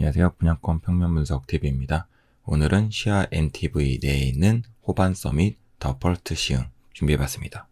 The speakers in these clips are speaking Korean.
안녕하세요. 분양권 평면 분석 TV입니다. 오늘은 시아 MTV 내에 있는 호반 서밋 더 펄스트 시흥 준비해봤습니다.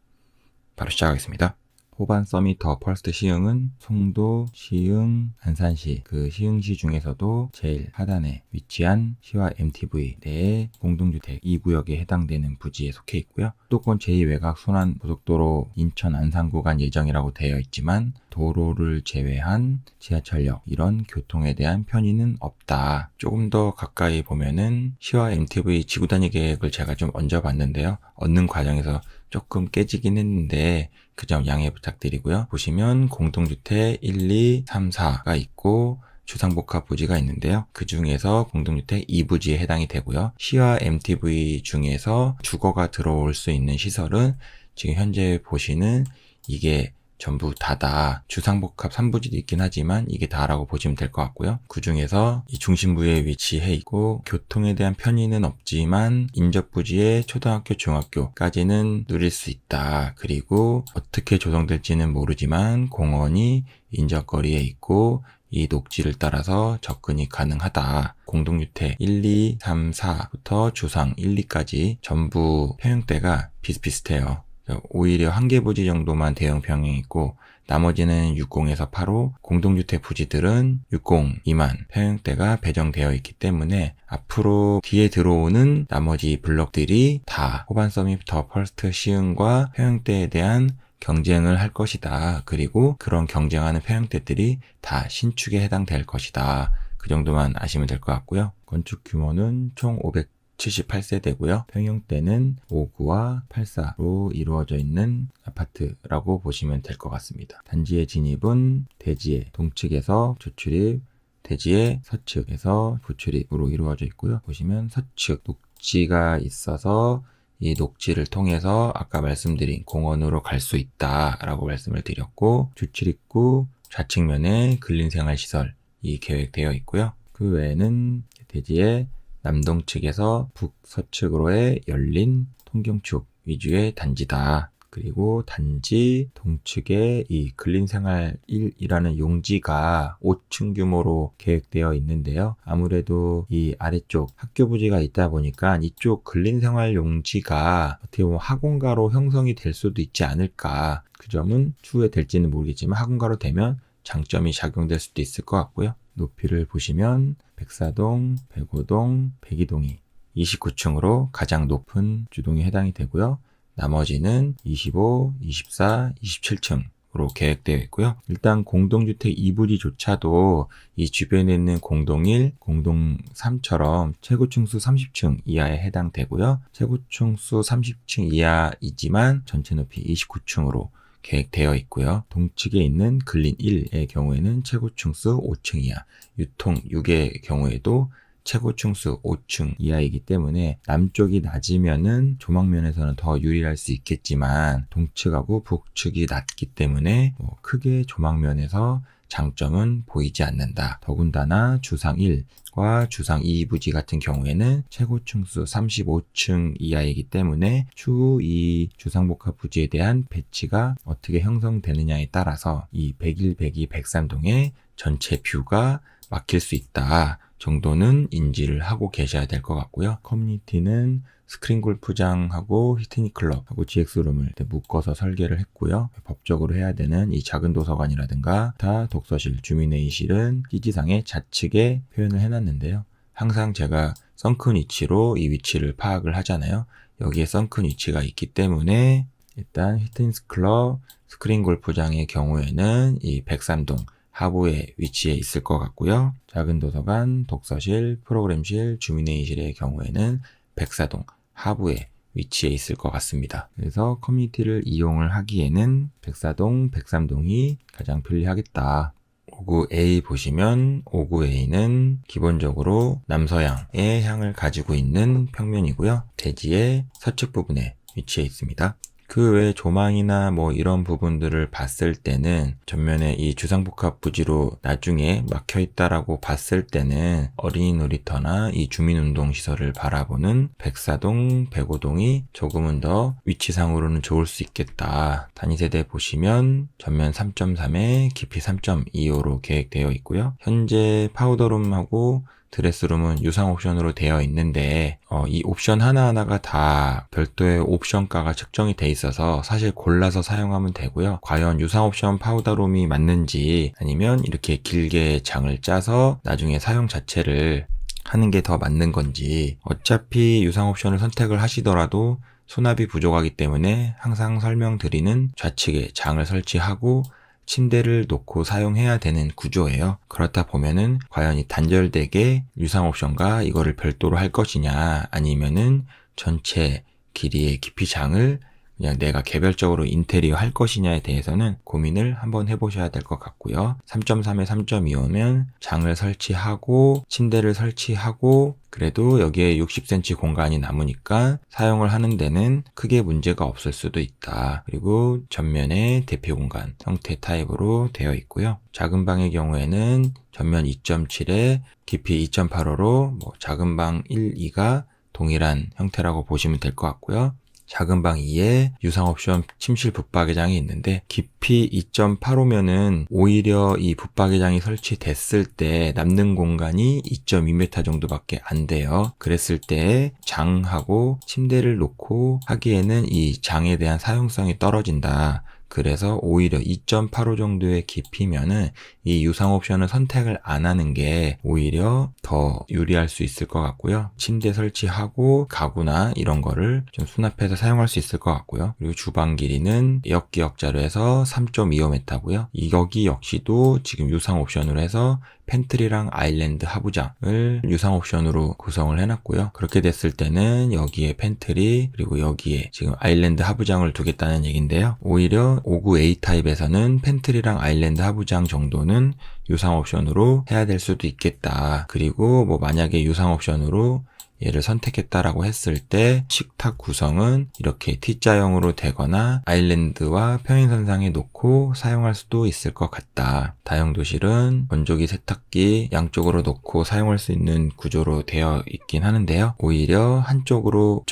바로 시작하겠습니다. 호반 서밋 더 펄스트 시흥은 송도, 시흥, 안산시 그 시흥시 중에서도 제일 하단에 위치한 시와 MTV 내의 공동주택 2구역에 해당되는 부지에 속해 있고요. 수도권 제2외곽 순환고속도로 인천 안산 구간 예정이라고 되어 있지만 도로를 제외한 지하철역 이런 교통에 대한 편의는 없다. 조금 더 가까이 보면은 시와 MTV 지구단위 계획을 제가 좀 얹어봤는데요. 얻는 과정에서 조금 깨지긴 했는데 그 점 양해 부탁드리고요. 보시면 공동주택 1, 2, 3, 4가 있고 주상복합 부지가 있는데요. 그 중에서 공동주택 2부지에 해당이 되고요. 시와 MTV 중에서 주거가 들어올 수 있는 시설은 지금 현재 보시는 이게 전부 다다. 주상복합 3부지도 있긴 하지만 이게 다라고 보시면 될 것 같고요. 그 중에서 이 중심부에 위치해 있고 교통에 대한 편의는 없지만 인접부지에 초등학교, 중학교까지는 누릴 수 있다. 그리고 어떻게 조성될지는 모르지만 공원이 인접거리에 있고 이 녹지를 따라서 접근이 가능하다. 공동주택 1, 2, 3, 4부터 주상 1, 2까지 전부 평형대가 비슷비슷해요. 오히려 한 개 부지 정도만 대형 평형이 있고 나머지는 60에서 8호 공동주택 부지들은 60 미만 평형대가 배정되어 있기 때문에 앞으로 뒤에 들어오는 나머지 블록들이 다 호반 서밋 더 펄스트 시흥과 평형대에 대한 경쟁을 할 것이다. 그리고 그런 경쟁하는 평형대들이 다 신축에 해당될 것이다. 그 정도만 아시면 될 것 같고요. 건축 규모는 총 578세대고요. 평형대는 5구와 8사로 이루어져 있는 아파트라고 보시면 될 것 같습니다. 단지의 진입은 대지의 동측에서 조출입, 대지의 서측에서 부출입으로 이루어져 있고요. 보시면 서측 녹지가 있어서 이 녹지를 통해서 아까 말씀드린 공원으로 갈 수 있다라고 말씀을 드렸고 주출입구 좌측면에 근린생활시설이 계획되어 있고요. 그 외에는 대지의 남동측에서 북서측으로의 열린 통경축 위주의 단지다. 그리고 단지 동측에 이 근린생활 1이라는 용지가 5층 규모로 계획되어 있는데요. 아무래도 이 아래쪽 학교 부지가 있다 보니까 이쪽 근린생활 용지가 어떻게 보면 학원가로 형성이 될 수도 있지 않을까. 그 점은 추후에 될지는 모르겠지만 학원가로 되면 장점이 작용될 수도 있을 것 같고요. 높이를 보시면 백사동, 백오동, 백이동이 29층으로 가장 높은 주동이 해당이 되고요. 나머지는 25, 24, 27층으로 계획되어 있고요. 일단 공동주택 2부지조차도 이 주변에 있는 공동 1, 공동 3처럼 최고층수 30층 이하에 해당되고요. 최고층수 30층 이하이지만 전체 높이 29층으로 계획되어 있고요. 동측에 있는 근린 1의 경우에는 최고층수 5층 이하, 유통 6의 경우에도 최고층수 5층 이하이기 때문에 남쪽이 낮으면은 조망면에서는 더 유리할 수 있겠지만 동측하고 북측이 낮기 때문에 크게 조망면에서 장점은 보이지 않는다. 더군다나 주상 1과 주상 2부지 같은 경우에는 최고층수 35층 이하이기 때문에 추후 이 주상복합 부지에 대한 배치가 어떻게 형성되느냐에 따라서 이 101, 102, 103동의 전체 뷰가 막힐 수 있다 정도는 인지를 하고 계셔야 될 것 같고요. 커뮤니티는 스크린 골프장하고 히트니 클럽하고 GX룸을 묶어서 설계를 했고요. 법적으로 해야 되는 이 작은 도서관이라든가 다 독서실, 주민회의실은 CG상에 좌측에 표현을 해놨는데요. 항상 제가 썬큰 위치로 이 위치를 파악을 하잖아요. 여기에 썬큰 위치가 있기 때문에 일단 히트니 클럽, 스크린 골프장의 경우에는 이 103동 하부에 위치해 있을 것 같고요. 작은 도서관, 독서실, 프로그램실, 주민회의실의 경우에는 104동 하부에 위치해 있을 것 같습니다. 그래서 커뮤니티를 이용을 하기에는 104동, 103동이 가장 편리하겠다. 59A 보시면 59A는 기본적으로 남서양의 향을 가지고 있는 평면이고요. 대지의 서측 부분에 위치해 있습니다. 그 외 조망이나 뭐 이런 부분들을 봤을 때는 전면에 이 주상복합 부지로 나중에 막혀 있다라고 봤을 때는 어린이 놀이터나 이 주민운동시설을 바라보는 백사동, 백오동이 조금은 더 위치상으로는 좋을 수 있겠다. 단위세대 보시면 전면 3.3에 깊이 3.25로 계획되어 있고요. 현재 파우더룸하고 드레스룸은 유상 옵션으로 되어 있는데 이 옵션 하나하나가 다 별도의 옵션가가 측정이 돼 있어서 사실 골라서 사용하면 되고요. 과연 유상 옵션 파우더룸이 맞는지 아니면 이렇게 길게 장을 짜서 나중에 사용 자체를 하는 게 더 맞는 건지, 어차피 유상 옵션을 선택을 하시더라도 수납이 부족하기 때문에 항상 설명드리는 좌측에 장을 설치하고 침대를 놓고 사용해야 되는 구조예요. 그렇다 보면은 과연 이 단절되게 유상 옵션과 이거를 별도로 할 것이냐, 아니면은 전체 길이의 깊이 장을 그냥 내가 개별적으로 인테리어 할 것이냐에 대해서는 고민을 한번 해보셔야 될 것 같고요. 3.3에 3.25면 장을 설치하고 침대를 설치하고 그래도 여기에 60cm 공간이 남으니까 사용을 하는 데는 크게 문제가 없을 수도 있다. 그리고 전면에 대피 공간 형태 타입으로 되어 있고요. 작은 방의 경우에는 전면 2.7에 깊이 2.85로 뭐 작은 방 1, 2가 동일한 형태라고 보시면 될 것 같고요. 작은 방 2에 유상 옵션 침실 붙박이장이 있는데 깊이 2.85면은 오히려 이 붙박이장이 설치됐을 때 남는 공간이 2.2m 정도밖에 안 돼요. 그랬을 때 장하고 침대를 놓고 하기에는 이 장에 대한 사용성이 떨어진다. 그래서 오히려 2.85 정도의 깊이면은 이 유상 옵션을 선택을 안 하는 게 오히려 더 유리할 수 있을 것 같고요. 침대 설치하고 가구나 이런 거를 좀 수납해서 사용할 수 있을 것 같고요. 그리고 주방 길이는 역기역자로 해서 3.25m고요. 여기 역시도 지금 유상 옵션으로 해서 팬트리랑 아일랜드 하부장을 유상 옵션으로 구성을 해놨고요. 그렇게 됐을 때는 여기에 팬트리 그리고 여기에 지금 아일랜드 하부장을 두겠다는 얘긴데요. 오히려 59A 타입에서는 팬트리랑 아일랜드 하부장 정도는 유상 옵션으로 해야 될 수도 있겠다. 그리고 뭐 만약에 유상 옵션으로 얘를 선택했다라고 했을 때 식탁 구성은 이렇게 T자형으로 되거나 아일랜드와 평행선상에 놓고 사용할 수도 있을 것 같다. 다용도실은 건조기, 세탁기 양쪽으로 놓고 사용할 수 있는 구조로 되어 있긴 하는데요. 오히려 한쪽으로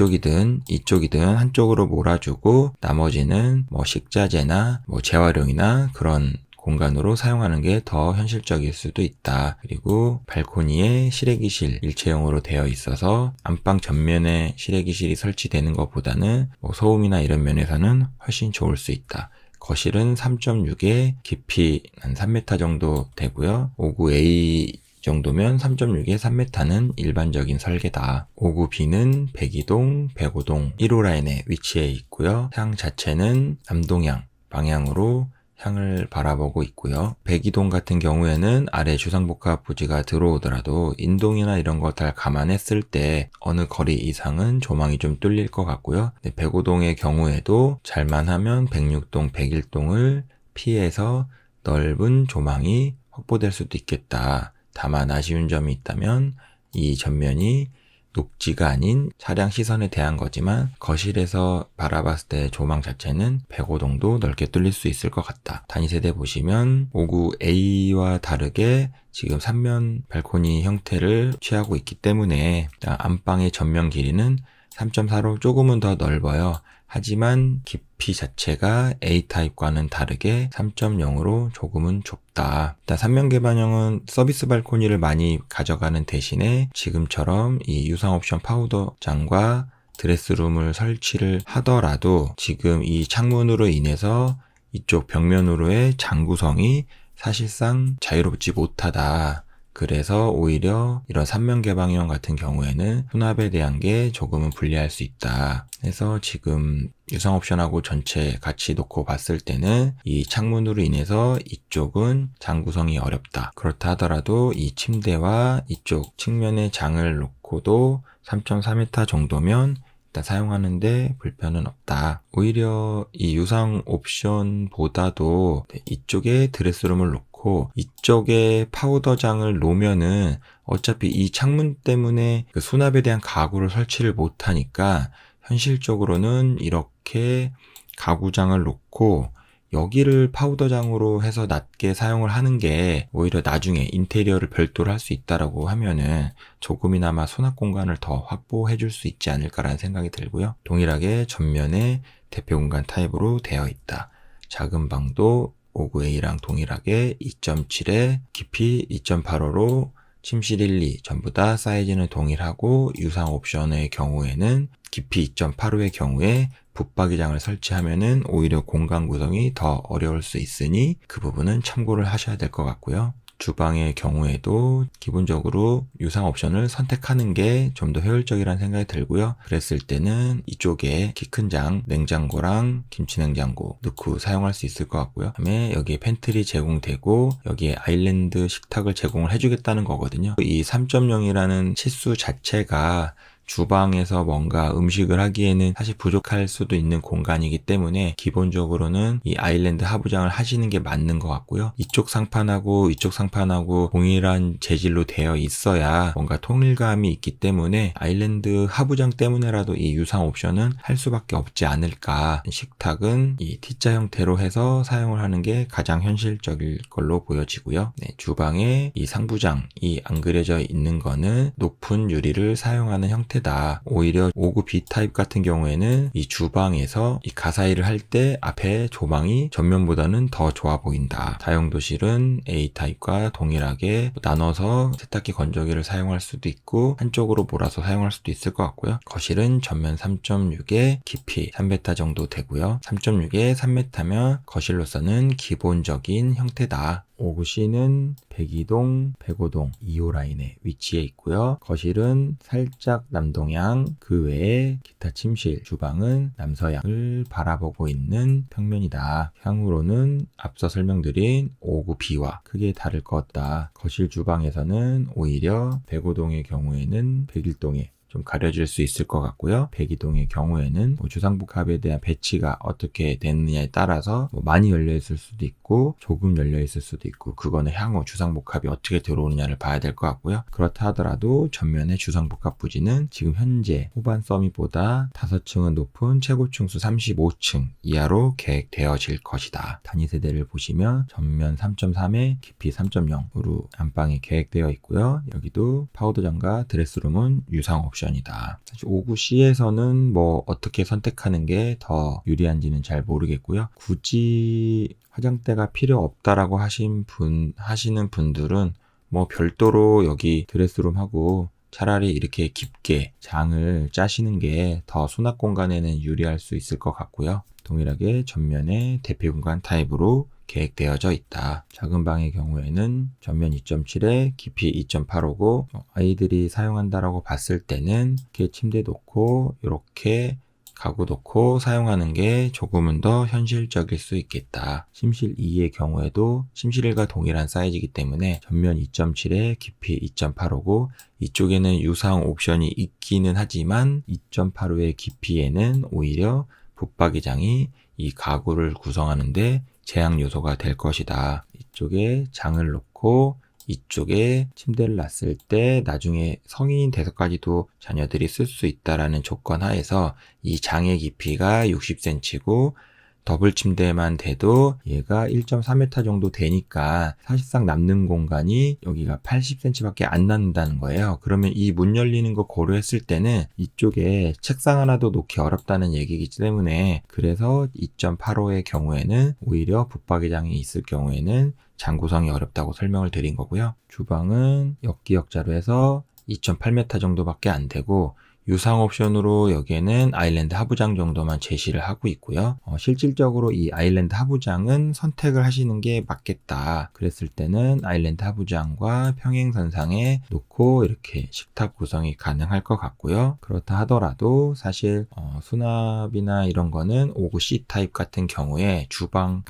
이쪽이든 한쪽으로 몰아주고 나머지는 뭐 식자재나 뭐 재활용이나 그런 공간으로 사용하는 게 더 현실적일 수도 있다. 그리고 발코니에 실외기실 일체형으로 되어 있어서 안방 전면에 실외기실이 설치되는 것보다는 뭐 소음이나 이런 면에서는 훨씬 좋을 수 있다. 거실은 3.6에 깊이 한 3m 정도 되고요. 59A 정도면 3.6에 3m는 일반적인 설계다. 59B는 102동, 105동 1호 라인에 위치해 있고요. 향 자체는 남동향 방향으로 향을 바라보고 있고요. 102동 같은 경우에는 아래 주상복합 부지가 들어오더라도 인동이나 이런 거 다 감안했을 때 어느 거리 이상은 조망이 좀 뚫릴 것 같고요. 105동의 경우에도 잘만 하면 106동, 101동을 피해서 넓은 조망이 확보될 수도 있겠다. 다만 아쉬운 점이 있다면 이 전면이 녹지가 아닌 차량 시선에 대한 거지만 거실에서 바라봤을 때 조망 자체는 105동도 넓게 뚫릴 수 있을 것 같다. 단위세대 보시면 59A와 다르게 지금 3면 발코니 형태를 취하고 있기 때문에 안방의 전면 길이는 3.4로 조금은 더 넓어요. 하지만 깊이 자체가 A타입과는 다르게 3.0으로 조금은 좁다. 일단 3면 개방형은 서비스 발코니를 많이 가져가는 대신에 지금처럼 이 유상 옵션 파우더장과 드레스룸을 설치를 하더라도 지금 이 창문으로 인해서 이쪽 벽면으로의 장 구성이 사실상 자유롭지 못하다. 그래서 오히려 이런 3면 개방형 같은 경우에는 수납에 대한 게 조금은 불리할 수 있다. 그래서 지금 유상 옵션하고 전체 같이 놓고 봤을 때는 이 창문으로 인해서 이쪽은 장 구성이 어렵다. 그렇다 하더라도 이 침대와 이쪽 측면에 장을 놓고도 3.4m 정도면 일단 사용하는데 불편은 없다. 오히려 이 유상 옵션보다도 이쪽에 드레스룸을 놓고 이쪽에 파우더장을 놓으면은 어차피 이 창문 때문에 그 수납에 대한 가구를 설치를 못하니까 현실적으로는 이렇게 가구장을 놓고 여기를 파우더장으로 해서 낮게 사용을 하는 게 오히려 나중에 인테리어를 별도로 할 수 있다라고 하면은 조금이나마 수납 공간을 더 확보해 줄 수 있지 않을까라는 생각이 들고요. 동일하게 전면에 대표 공간 타입으로 되어 있다. 작은 방도 59A랑 동일하게 2.7에 깊이 2.85로 침실 1, 2 전부 다 사이즈는 동일하고 유상 옵션의 경우에는 깊이 2.85의 경우에 붙박이장을 설치하면은 오히려 공간 구성이 더 어려울 수 있으니 그 부분은 참고를 하셔야 될 것 같고요. 주방의 경우에도 기본적으로 유상 옵션을 선택하는 게 좀 더 효율적이라는 생각이 들고요. 그랬을 때는 이쪽에 키 큰 장, 냉장고랑 김치냉장고 넣고 사용할 수 있을 것 같고요. 그다음에 여기에 팬트리 제공되고 여기에 아일랜드 식탁을 제공을 해주겠다는 거거든요. 이 3.0이라는 치수 자체가 주방에서 뭔가 음식을 하기에는 사실 부족할 수도 있는 공간이기 때문에 기본적으로는 이 아일랜드 하부장을 하시는 게 맞는 것 같고요. 이쪽 상판하고 이쪽 상판하고 동일한 재질로 되어 있어야 뭔가 통일감이 있기 때문에 아일랜드 하부장 때문에라도 이 유상 옵션은 할 수밖에 없지 않을까. 식탁은 이 T자 형태로 해서 사용을 하는 게 가장 현실적일 걸로 보여지고요. 네, 주방에 이 상부장이 안 그려져 있는 거는 높은 유리를 사용하는 형태 다 오히려 59 B타입 같은 경우에는 이 주방에서 이 가사일을 할 때 앞에 조망이 전면보다는 더 좋아 보인다. 다용도실은 A타입과 동일하게 나눠서 세탁기 건조기를 사용할 수도 있고 한쪽으로 몰아서 사용할 수도 있을 것 같고요. 거실은 전면 3.6에 깊이 3m 정도 되고요. 3.6에 3m면 거실로서는 기본적인 형태다. 59C는 102동, 105동 2호 라인에 위치해 있고요. 거실은 살짝 남동향, 그 외에 기타 침실, 주방은 남서향을 바라보고 있는 평면이다. 향후로는 앞서 설명드린 59B와 크게 다를 것 같다. 거실 주방에서는 오히려 105동의 경우에는 101동에 좀 가려질 수 있을 것 같고요. 102동의 경우에는 주상복합에 대한 배치가 어떻게 됐느냐에 따라서 많이 열려 있을 수도 있고 조금 열려 있을 수도 있고 그거는 향후 주상복합이 어떻게 들어오느냐를 봐야 될 것 같고요. 그렇다 하더라도 전면의 주상복합 부지는 지금 현재 후반 서밋보다 5층은 높은 최고층수 35층 이하로 계획되어질 것이다. 단위 세대를 보시면 전면 3.3에 깊이 3.0으로 안방이 계획되어 있고요. 여기도 파우더장과 드레스룸은 유상 옵션이다. 사실 59C에서는 뭐 어떻게 선택하는 게 더 유리한지는 잘 모르겠고요. 굳이 화장대가 필요 없다라고 하시는 분들은 뭐 별도로 여기 드레스룸하고 차라리 이렇게 깊게 장을 짜시는 게 더 수납 공간에는 유리할 수 있을 것 같고요. 동일하게 전면에 대피 공간 타입으로 계획되어져 있다. 작은 방의 경우에는 전면 2.7에 깊이 2.85고 아이들이 사용한다라고 봤을 때는 이렇게 침대 놓고 이렇게 가구 놓고 사용하는 게 조금은 더 현실적일 수 있겠다. 침실 2의 경우에도 침실 1과 동일한 사이즈이기 때문에 전면 2.7에 깊이 2.85고 이쪽에는 유상 옵션이 있기는 하지만 2.85의 깊이에는 오히려 붙박이장이 이 가구를 구성하는데 제약 요소가 될 것이다. 이쪽에 장을 놓고 이쪽에 침대를 놨을 때 나중에 성인이 돼서까지도 자녀들이 쓸 수 있다라는 조건 하에서 이 장의 깊이가 60cm고 더블 침대만 돼도 얘가 1.4m 정도 되니까 사실상 남는 공간이 여기가 80cm밖에 안 남는다는 거예요. 그러면 이 문 열리는 거 고려했을 때는 이쪽에 책상 하나도 놓기 어렵다는 얘기이기 때문에 그래서 2.85의 경우에는 오히려 붙박이장이 있을 경우에는 장 구성이 어렵다고 설명을 드린 거고요. 주방은 역기역자로 해서 2.8m 정도밖에 안 되고 유상 옵션으로 여기에는 아일랜드 하부장 정도만 제시를 하고 있고요. 실질적으로 이 아일랜드 하부장은 선택을 하시는 게 맞겠다. 그랬을 때는 아일랜드 하부장과 평행선상에 놓고 이렇게 식탁 구성이 가능할 것 같고요. 그렇다 하더라도 사실 수납이나 이런 거는 59C 타입 같은 경우에 주방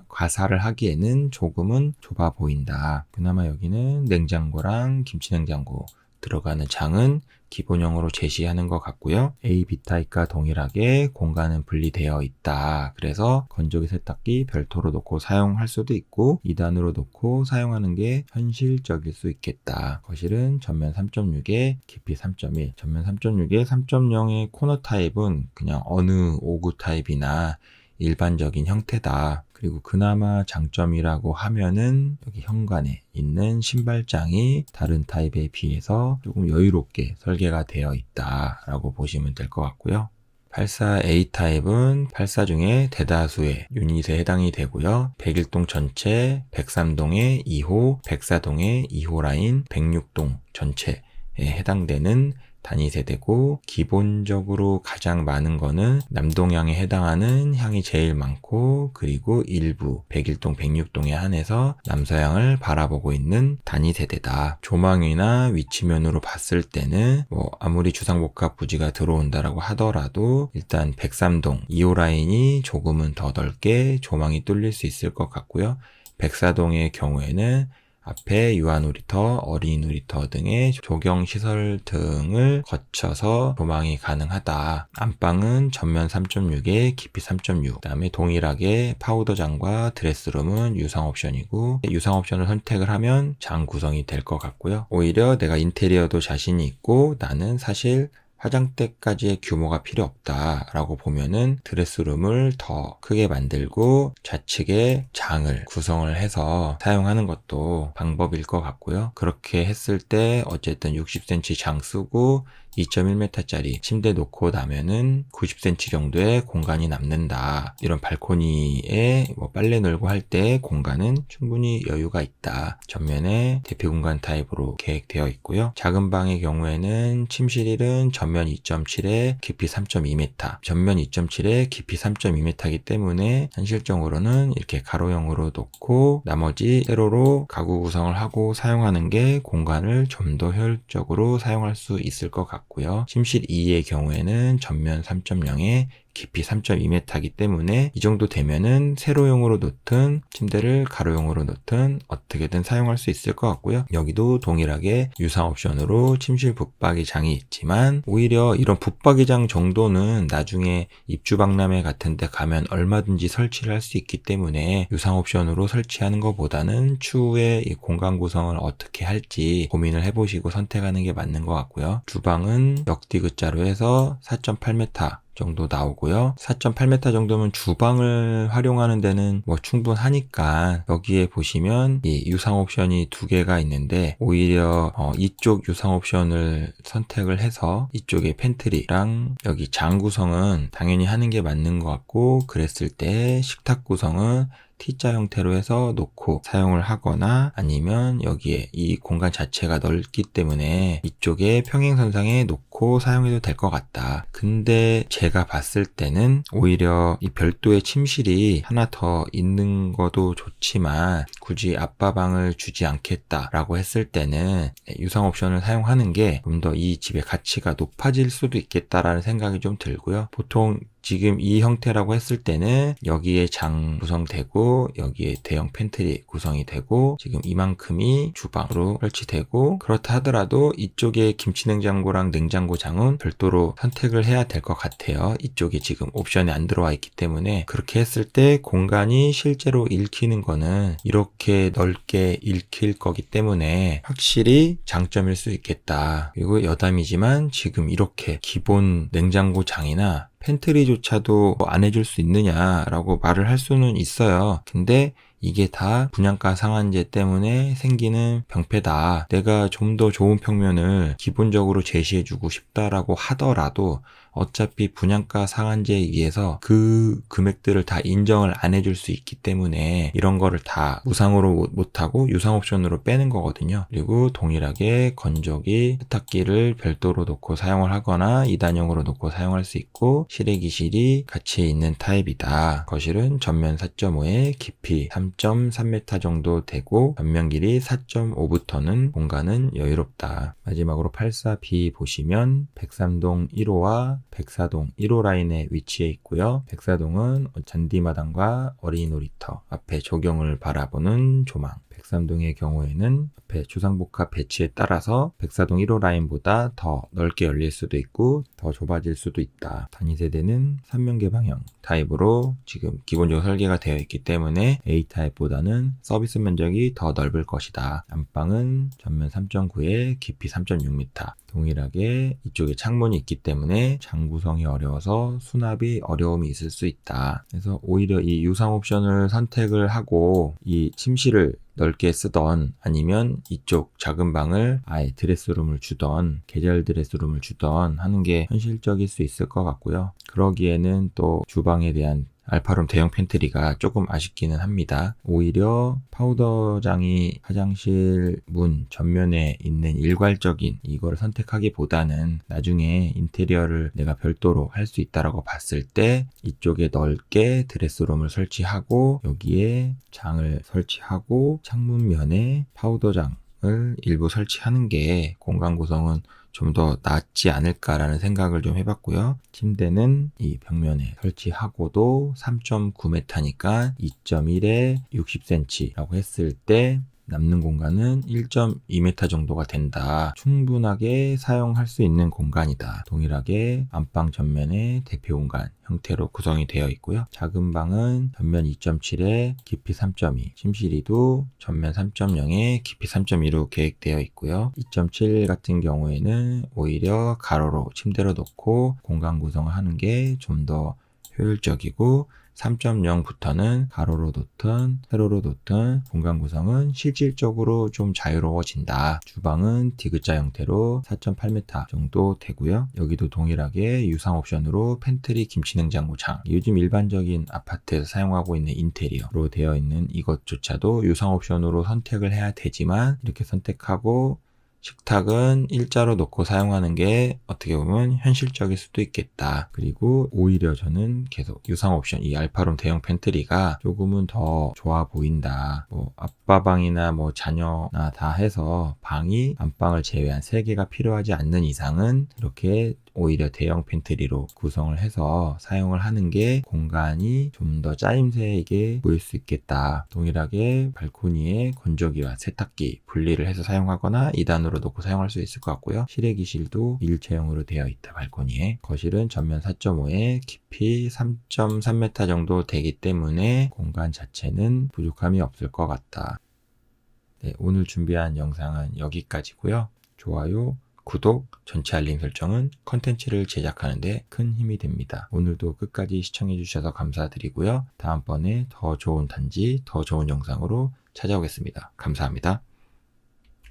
가사를 하기에는 조금은 좁아 보인다. 그나마 여기는 냉장고랑 김치냉장고 들어가는 장은 기본형으로 제시하는 것 같고요. A, B 타입과 동일하게 공간은 분리되어 있다. 그래서 건조기 세탁기 별도로 놓고 사용할 수도 있고 2단으로 놓고 사용하는 게 현실적일 수 있겠다. 거실은 전면 3.6에 깊이 3.1, 전면 3.6에 3.0의 코너 타입은 그냥 어느 5구 타입이나 일반적인 형태다. 그리고 그나마 장점이라고 하면은 여기 현관에 있는 신발장이 다른 타입에 비해서 조금 여유롭게 설계가 되어 있다라고 보시면 될 것 같고요. 84A 타입은 84 중에 대다수의 유닛에 해당이 되고요. 101동 전체, 103동의 2호, 104동의 2호 라인, 106동 전체에 해당되는 단위 세대고 기본적으로 가장 많은 거는 남동향에 해당하는 향이 제일 많고 그리고 일부 101동, 106동에 한해서 남서향을 바라보고 있는 단위 세대다. 조망이나 위치면으로 봤을 때는 뭐 아무리 주상복합 부지가 들어온다라고 하더라도 일단 103동 2호 라인이 조금은 더 넓게 조망이 뚫릴 수 있을 것 같고요. 104동의 경우에는 앞에 유아 놀이터, 어린이 놀이터 등의 조경 시설 등을 거쳐서 조망이 가능하다. 안방은 전면 3.6에 깊이 3.6. 그다음에 동일하게 파우더장과 드레스룸은 유상 옵션이고 유상 옵션을 선택을 하면 장 구성이 될 것 같고요. 오히려 내가 인테리어도 자신이 있고 나는 사실 화장대까지의 규모가 필요 없다라고 보면은 드레스룸을 더 크게 만들고 좌측에 장을 구성을 해서 사용하는 것도 방법일 것 같고요. 그렇게 했을 때 어쨌든 60cm 장 쓰고 2.1m짜리 침대 놓고 나면은 90cm 정도의 공간이 남는다. 이런 발코니에 뭐 빨래 널고 할 때 공간은 충분히 여유가 있다. 전면에 대피 공간 타입으로 계획되어 있고요. 작은 방의 경우에는 침실일은 전면 2.7에 깊이 3.2m, 전면 2.7에 깊이 3.2m이기 때문에 현실적으로는 이렇게 가로형으로 놓고 나머지 세로로 가구 구성을 하고 사용하는 게 공간을 좀 더 효율적으로 사용할 수 있을 것 같고요. 침실 2의 경우에는 전면 3.0에 깊이 3.2m이기 때문에 이 정도 되면은 세로용으로 놓든 침대를 가로용으로 놓든 어떻게든 사용할 수 있을 것 같고요. 여기도 동일하게 유상 옵션으로 침실 붙박이장이 있지만 오히려 이런 붙박이장 정도는 나중에 입주박람회 같은 데 가면 얼마든지 설치를 할 수 있기 때문에 유상 옵션으로 설치하는 것보다는 추후에 이 공간 구성을 어떻게 할지 고민을 해보시고 선택하는 게 맞는 것 같고요. 주방은 역디귿자로 해서 4.8m 정도 나오고요. 4.8m 정도면 주방을 활용하는 데는 뭐 충분하니까 여기에 보시면 이 유상 옵션이 두 개가 있는데 오히려 이쪽 유상 옵션을 선택을 해서 이쪽에 팬트리랑 여기 장 구성은 당연히 하는 게 맞는 것 같고 그랬을 때 식탁 구성은 T자 형태로 해서 놓고 사용을 하거나 아니면 여기에 이 공간 자체가 넓기 때문에 이쪽에 평행선상에 놓고 사용해도 될 것 같다. 근데 제가 봤을 때는 오히려 이 별도의 침실이 하나 더 있는 것도 좋지만 굳이 아빠방을 주지 않겠다라고 했을 때는 유상 옵션을 사용하는 게 좀 더 이 집의 가치가 높아질 수도 있겠다라는 생각이 좀 들고요. 보통 지금 이 형태라고 했을 때는 여기에 장 구성되고 여기에 대형 팬트리 구성이 되고 지금 이만큼이 주방으로 설치되고 그렇다 하더라도 이쪽에 김치냉장고랑 냉장고장은 별도로 선택을 해야 될 것 같아요. 이쪽에 지금 옵션이 안 들어와 있기 때문에 그렇게 했을 때 공간이 실제로 읽히는 거는 이렇게 넓게 읽힐 거기 때문에 확실히 장점일 수 있겠다. 그리고 여담이지만 지금 이렇게 기본 냉장고장이나 팬트리조차도 안 해줄 수 있느냐라고 말을 할 수는 있어요. 근데 이게 다 분양가 상한제 때문에 생기는 병폐다. 내가 좀 더 좋은 평면을 기본적으로 제시해주고 싶다라고 하더라도 어차피 분양가 상한제에 의해서 그 금액들을 다 인정을 안 해줄 수 있기 때문에 이런 거를 다 무상으로 못하고 유상 옵션으로 빼는 거거든요. 그리고 동일하게 건조기, 세탁기를 별도로 놓고 사용을 하거나 2단용으로 놓고 사용할 수 있고 실외기실이 같이 있는 타입이다. 거실은 전면 4.5에 깊이 3.3m 정도 되고 전면 길이 4.5부터는 공간은 여유롭다. 마지막으로 84B 보시면 103동 1호와 104동 1호 라인에 위치해 있고요. 104동은 잔디마당과 어린이 놀이터 앞에 조경을 바라보는 조망, 103동의 경우에는 옆에 주상복합 배치에 따라서 104동 1호 라인보다 더 넓게 열릴 수도 있고 더 좁아질 수도 있다. 단위 세대는 3면계 방향 타입으로 지금 기본적으로 설계가 되어 있기 때문에 A타입보다는 서비스 면적이 더 넓을 것이다. 안방은 전면 3.9에 깊이 3.6m. 동일하게 이쪽에 창문이 있기 때문에 장 구성이 어려워서 수납이 어려움이 있을 수 있다. 그래서 오히려 이 유상 옵션을 선택을 하고 이 침실을 넓게 쓰던 아니면 이쪽 작은 방을 아예 드레스룸을 주던 계절 드레스룸을 주던 하는 게 현실적일 수 있을 것 같고요. 그러기에는 또 주방에 대한 알파룸 대형 팬트리가 조금 아쉽기는 합니다. 오히려 파우더장이 화장실 문 전면에 있는 일괄적인 이거를 선택하기보다는 나중에 인테리어를 내가 별도로 할 수 있다라고 봤을 때 이쪽에 넓게 드레스룸을 설치하고 여기에 장을 설치하고 창문면에 파우더장을 일부 설치하는 게 공간 구성은 좀 더 낫지 않을까라는 생각을 좀 해봤고요. 침대는 이 벽면에 설치하고도 3.9m니까 2.1에 60cm라고 했을 때 남는 공간은 1.2m 정도가 된다. 충분하게 사용할 수 있는 공간이다. 동일하게 안방 전면에 대피 공간 형태로 구성이 되어 있고요. 작은 방은 전면 2.7에 깊이 3.2, 침실이도 전면 3.0에 깊이 3.2로 계획되어 있고요. 2.7 같은 경우에는 오히려 가로로 침대로 놓고 공간 구성을 하는 게 좀 더 효율적이고 3.0부터는 가로로 놓든 세로로 놓든 공간 구성은 실질적으로 좀 자유로워진다. 주방은 디귿자 형태로 4.8m 정도 되고요. 여기도 동일하게 유상 옵션으로 팬트리, 김치냉장고, 장. 요즘 일반적인 아파트에서 사용하고 있는 인테리어로 되어 있는 이것조차도 유상 옵션으로 선택을 해야 되지만 이렇게 선택하고 식탁은 일자로 놓고 사용하는 게 어떻게 보면 현실적일 수도 있겠다. 그리고 오히려 저는 계속 유상 옵션 이 알파룸 대형 팬트리가 조금은 더 좋아 보인다. 뭐 아빠방이나 뭐 자녀나 다 해서 방이 안방을 제외한 3개가 필요하지 않는 이상은 이렇게 오히려 대형 팬트리로 구성을 해서 사용을 하는 게 공간이 좀 더 짜임새 있게 보일 수 있겠다. 동일하게 발코니에 건조기와 세탁기 분리를 해서 사용하거나 2단으로 놓고 사용할 수 있을 것 같고요. 실외기실도 일체형으로 되어 있다. 발코니에. 거실은 전면 4.5에 깊이 3.3m 정도 되기 때문에 공간 자체는 부족함이 없을 것 같다. 네, 오늘 준비한 영상은 여기까지고요. 좋아요, 구독, 전체 알림 설정은 컨텐츠를 제작하는 데 큰 힘이 됩니다. 오늘도 끝까지 시청해 주셔서 감사드리고요. 다음번에 더 좋은 단지, 더 좋은 영상으로 찾아오겠습니다. 감사합니다.